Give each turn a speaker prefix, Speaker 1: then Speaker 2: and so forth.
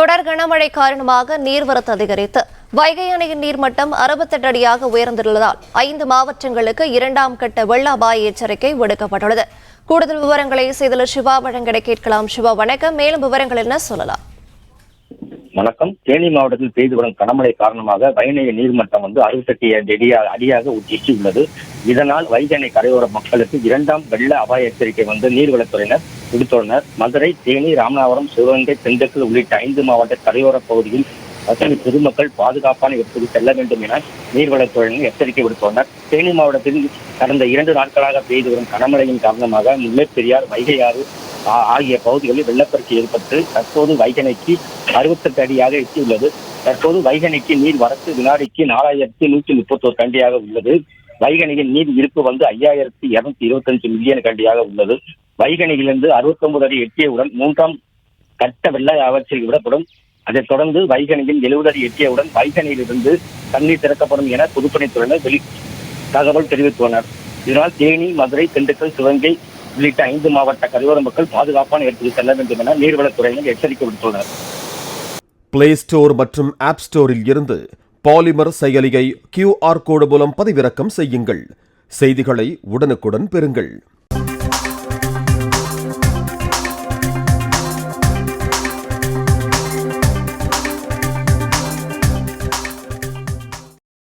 Speaker 1: தொடர் கனமழை காரணமாக நீர்வரத்து அதிகரித்து வைகை அணையின் நீர்மட்டம் 68 அடியாக உயர்ந்துள்ளதால் 5 மாவட்டங்களுக்கு 2ஆம் கட்ட வெள்ள அபாய எச்சரிக்கை விடுக்கப்பட்டுள்ளது. கூடுதல் விவரங்களை செய்தியாளர் சிவா வழங்க கேட்கலாம். சிவா, வணக்கம். மேலும் விவரங்கள் என்ன சொல்லலாம்?
Speaker 2: வணக்கம். தேனி மாவட்டத்தில் பெய்து வரும் கனமழை காரணமாக வைகை நீர்மட்டம் 68 அடியாக எட்டியுள்ளது. இதனால் வைகை அணை கரையோர மக்களுக்கு 2ஆம் வெள்ள அபாய எச்சரிக்கை நீர்வளத்துறையினர் விடுத்துள்ளனர். மதுரை, தேனி, ராமநாதபுரம், சிவகங்கை, திண்டுக்கல் உள்ளிட்ட 5 மாவட்ட கரையோர பகுதியில் வசிக்கும் பொதுமக்கள் பாதுகாப்பான இடத்துக்கு செல்ல வேண்டும் என நீர்வளத்துறையினர் எச்சரிக்கை விடுத்துள்ளனர். தேனி மாவட்டத்தில் கடந்த 2 நாட்களாக பெய்து வரும் கனமழையின் காரணமாக முல்லை பெரியார், வைகை ஆறு ஆகிய பகுதிகளில் வெள்ளப்பெருக்கு ஏற்பட்டு தற்போது வைகை அணைக்கு 68 அடியாக எட்டியுள்ளது. தற்போது வைகை அணைக்கு நீர் வரத்து வினாடிக்கு 4131 கண்டியாக உள்ளது. வைகை அணையின் நீர் இருப்பு 5225 மில்லியன் கண்டியாக உள்ளது. வைகை அணையிலிருந்து 69 அடி எட்டியவுடன் 3ஆம் கட்ட வெள்ள எச்சரிக்கை விடப்படும். அதைத் தொடர்ந்து வைகை அணையில் 70 அடி எட்டியவுடன் வைகை அணையிலிருந்து தண்ணீர் திறக்கப்படும் என பொதுப்பணித்துறையினர் தகவல் தெரிவித்துள்ளனர். இதனால் தேனி, மதுரை, திண்டுக்கல், சிவகங்கை உள்ளிட்ட 5 மாவட்ட கரையோர மக்கள் பாதுகாப்பான இடத்துக்கு செல்ல வேண்டும் என நீர்வளத்துறையினர் எச்சரிக்கை விடுத்துள்ளனர்.
Speaker 3: பிளே ஸ்டோர் மற்றும் ஆப் ஸ்டோரில் இருந்து பாலிமர் செயலியை QR கோடு மூலம் பதிவிறக்கம் செய்யுங்கள். செய்திகளை உடனுக்குடன் பெறுங்கள்.